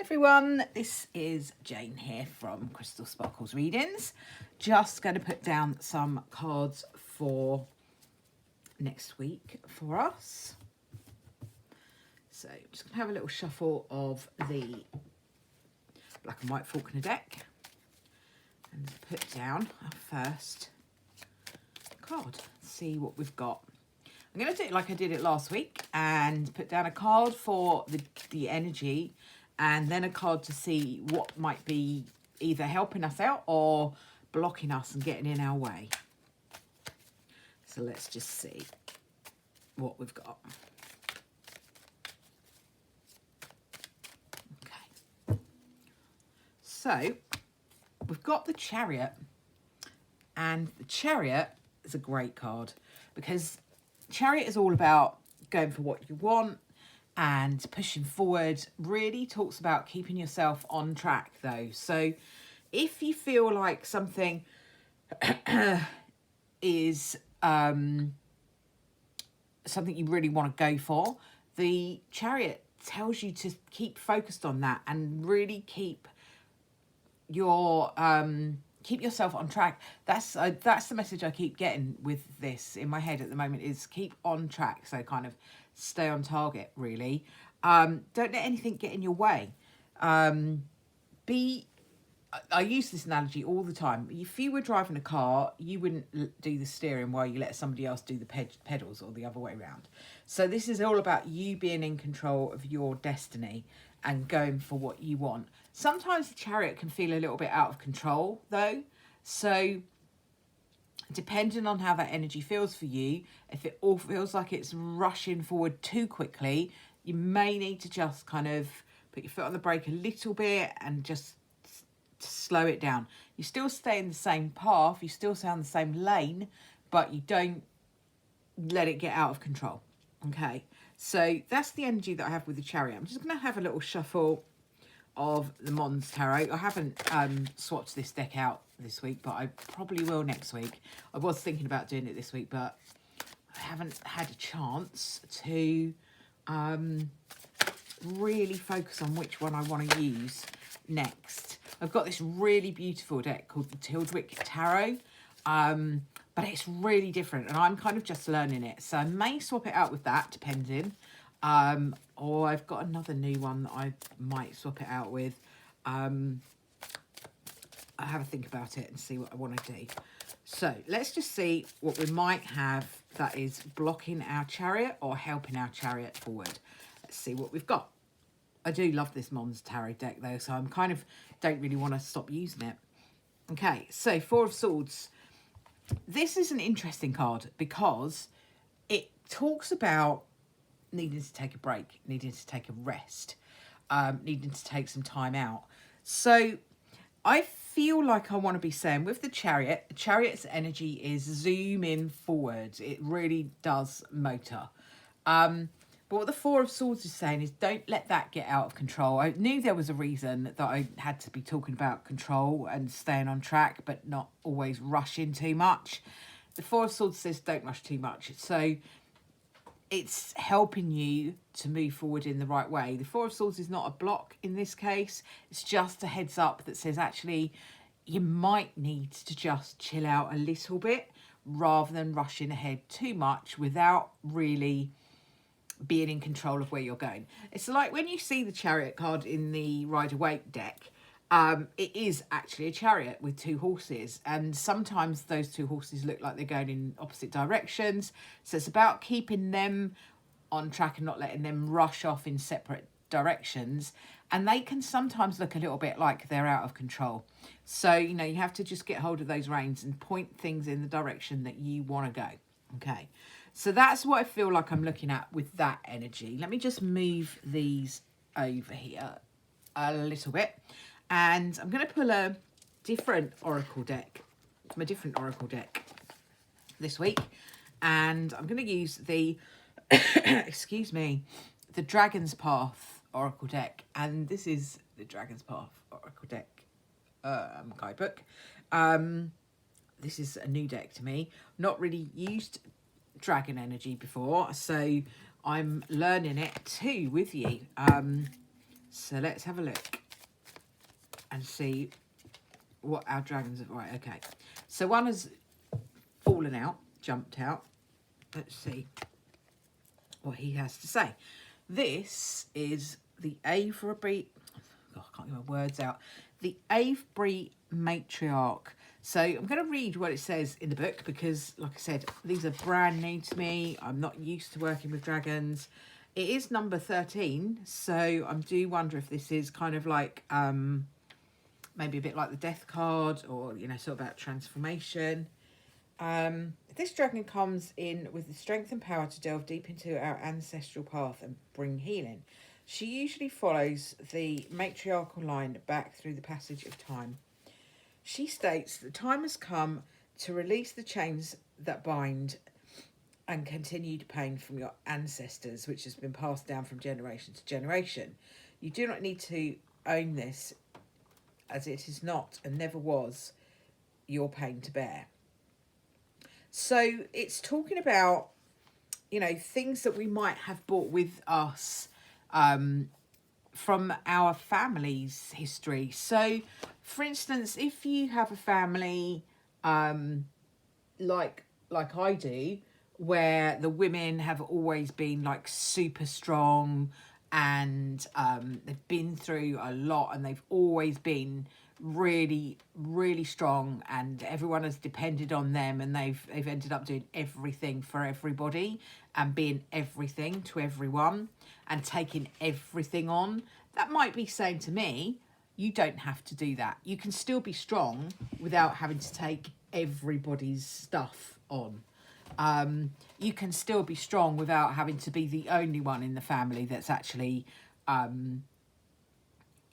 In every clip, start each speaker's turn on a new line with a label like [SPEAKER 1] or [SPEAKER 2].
[SPEAKER 1] Everyone, this is Jane here from Crystal Sparkles Readings. Just going to put down some cards for next week for us. So just going to have a little shuffle of the black and white Faulkner deck and put down our first card. See what we've got. I'm going to do it like I did it last week and put down a card for the energy and then a card to see what might be either helping us out or blocking us and getting in our way. So let's just see what we've got. Okay. So we've got the Chariot, and the Chariot is a great card because Chariot is all about going for what you want and pushing forward. Really talks about keeping yourself on track though. So if you feel like something is something you really want to go for, the Chariot tells you to keep focused on that and really keep your keep yourself on track. That's the message I keep getting with this in my head at the moment, is keep on track. So kind of stay on target, really. Don't let anything get in your way. I use this analogy all the time. If you were driving a car, you wouldn't do the steering while you let somebody else do the pedals, or the other way around. So this is all about you being in control of your destiny and going for what you want. Sometimes the Chariot can feel a little bit out of control though. So depending on how that energy feels for you, if it all feels like it's rushing forward too quickly, you may need to just kind of put your foot on the brake a little bit and just slow it down. You still stay in the same path, you still stay on the same lane, but you don't let it get out of control. Okay, so that's the energy that I have with the Chariot. I'm just going to have a little shuffle of the Mons Tarot. I haven't swapped this deck out this week, but I probably will next week. I was thinking about doing it this week, but I haven't had a chance to really focus on which one I want to use next. I've got this really beautiful deck called the Tildwick Tarot, but it's really different and I'm kind of just learning it. So I may swap it out with that, depending. Or I've got another new one that I might swap it out with. I'll have a think about it and see what I want to do. So let's just see what we might have that is blocking our Chariot or helping our Chariot forward. Let's see what we've got. I do love this Mons Tarot deck though, so I'm kind of don't really want to stop using it. Okay, so Four of Swords. This is an interesting card because it talks about needing to take a break, needing to take a rest, needing to take some time out. So I feel like I want to be saying with the Chariot's energy is zooming forward. It really does motor. But what the Four of Swords is saying is don't let that get out of control. I knew there was a reason that I had to be talking about control and staying on track, but not always rushing too much. The Four of Swords says don't rush too much. So it's helping you to move forward in the right way. The Four of Swords is not a block in this case. It's just a heads up that says actually you might need to just chill out a little bit rather than rushing ahead too much without really being in control of where you're going. It's like when you see the Chariot card in the Rider-Waite deck, it is actually a chariot with two horses, and sometimes those two horses look like they're going in opposite directions. So it's about keeping them on track and not letting them rush off in separate directions, and they can sometimes look a little bit like they're out of control. So you know, you have to just get hold of those reins and point things in the direction that you want to go. Okay, so that's what I feel like I'm looking at with that energy. Let me just move these over here a little bit. And I'm going to pull a different oracle deck, from a different oracle deck this week. And I'm going to use the, excuse me, the Dragon's Path oracle deck. And this is the Dragon's Path oracle deck guidebook. This is a new deck to me. Not really used dragon energy before, so I'm learning it too with you. So let's have a look and see what our dragons are. Right, okay. So one has fallen out, jumped out. Let's see what he has to say. This is the Avebury, God, I can't get my words out. The Avebury Matriarch. So I'm going to read what it says in the book because, like I said, these are brand new to me. I'm not used to working with dragons. It is number 13, so I do wonder if this is kind of like maybe a bit like the death card, or, you know, sort of about transformation. This dragon comes in with the strength and power to delve deep into our ancestral path and bring healing. She usually follows the matriarchal line back through the passage of time. She states the time has come to release the chains that bind and continued pain from your ancestors, which has been passed down from generation to generation. You do not need to own this, as it is not and never was your pain to bear. So it's talking about, you know, things that we might have brought with us from our family's history. So, for instance, if you have a family like I do, where the women have always been like super strong and they've been through a lot and they've always been really, really strong, and everyone has depended on them, and they've ended up doing everything for everybody and being everything to everyone and taking everything on. That might be saying to me, you don't have to do that. You can still be strong without having to take everybody's stuff on. You can still be strong without having to be the only one in the family that's actually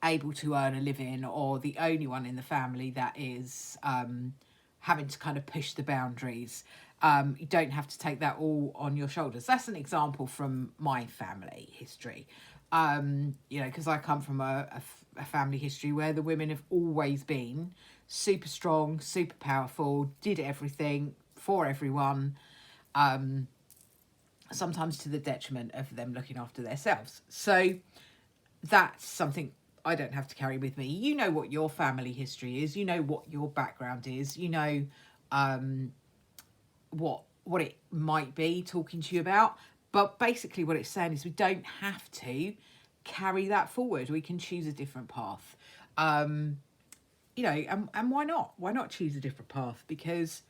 [SPEAKER 1] able to earn a living, or the only one in the family that is having to kind of push the boundaries. You don't have to take that all on your shoulders. That's an example from my family history. You know, because I come from a family history where the women have always been super strong, super powerful, did everything for everyone, sometimes to the detriment of them looking after themselves. So that's something I don't have to carry with me. You know what your family history is. You know what your background is. You know what it might be talking to you about. But basically what it's saying is we don't have to carry that forward. We can choose a different path. You know, and why not? Why not choose a different path? Because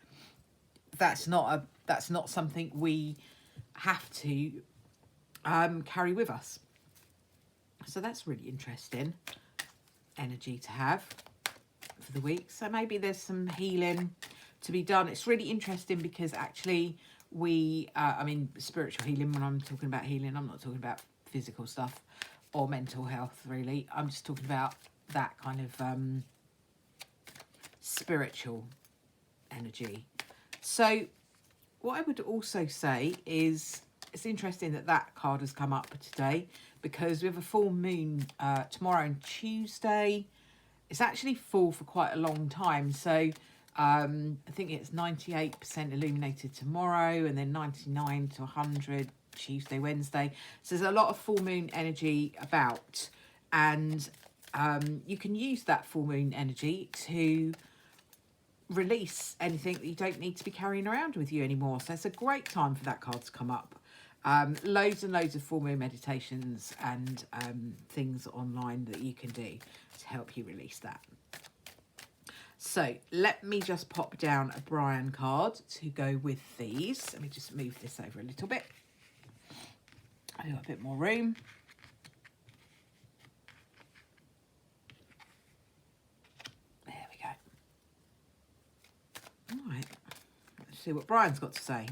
[SPEAKER 1] that's not something we have to carry with us. So that's really interesting energy to have for the week. So maybe there's some healing to be done. It's really interesting because actually I mean, spiritual healing, when I'm talking about healing, I'm not talking about physical stuff or mental health, really. I'm just talking about that kind of spiritual energy. So what I would also say is it's interesting that card has come up today, because we have a full moon tomorrow and Tuesday. It's actually full for quite a long time. So I think it's 98% illuminated tomorrow, and then 99 to 100 Tuesday, Wednesday. So there's a lot of full moon energy about, and you can use that full moon energy to release anything that you don't need to be carrying around with you anymore. So it's a great time for that card to come up. Loads and loads of full moon meditations and things online that you can do to help you release that. So let me just pop down a Brian card to go with these. Let me just move this over a little bit. I've got a bit more room. There we go. All right, let's see what Brian's got to say.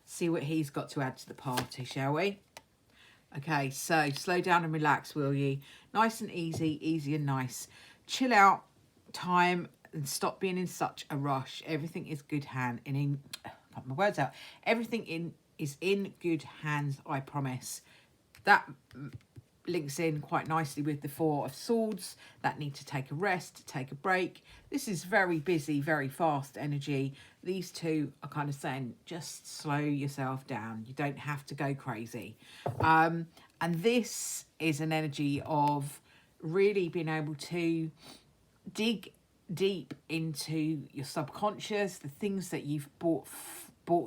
[SPEAKER 1] See what he's got to add to the party, shall we? Okay, so slow down and relax, will you? Nice and easy, easy and nice. Chill out time and stop being in such a rush. Everything is good hand in got my words out. Everything is in good hands, I promise. That links in quite nicely with the Four of Swords that need to take a rest, take a break. This is very busy, very fast energy. These two are kind of saying, just slow yourself down. You don't have to go crazy. And And this is an energy of really being able to dig deep into your subconscious, the things that you've brought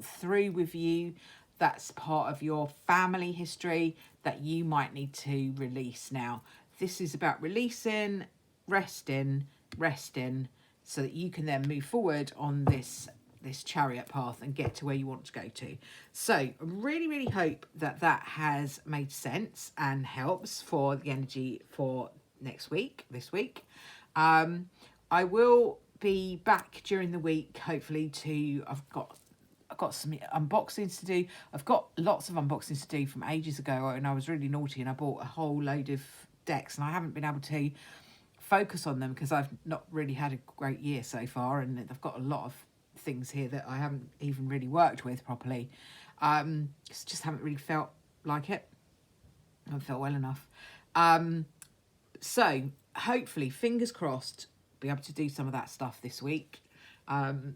[SPEAKER 1] through with you, that's part of your family history that you might need to release now. This is about releasing, resting, so that you can then move forward on this chariot path and get to where you want to go to. So I really hope that has made sense and helps for the energy for this week. I will be back during the week, hopefully, I've got some unboxings to do. I've got lots of unboxings to do from ages ago, and I was really naughty and I bought a whole load of decks, and I haven't been able to focus on them because I've not really had a great year so far, and I've got a lot of things here that I haven't even really worked with properly. Just haven't really felt like it. I haven't felt well enough. So hopefully, fingers crossed, be able to do some of that stuff this week. And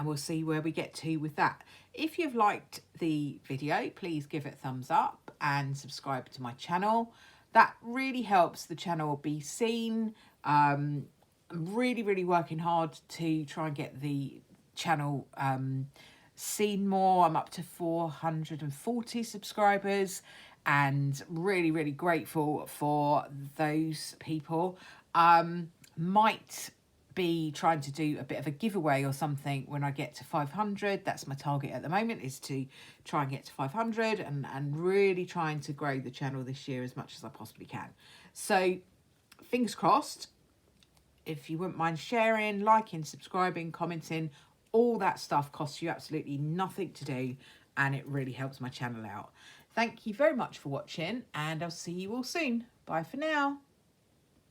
[SPEAKER 1] we'll see where we get to with that. If you've liked the video, please give it a thumbs up and subscribe to my channel. That really helps the channel be seen. I'm really working hard to try and get the channel seen more. I'm up to 440 subscribers, and really grateful for those people. Might be trying to do a bit of a giveaway or something when I get to 500. That's my target at the moment, is to try and get to 500 and really trying to grow the channel this year as much as I possibly can. So fingers crossed. If you wouldn't mind sharing, liking, subscribing, commenting, all that stuff costs you absolutely nothing to do, and it really helps my channel out. Thank you very much for watching, and I'll see you all soon. Bye for now.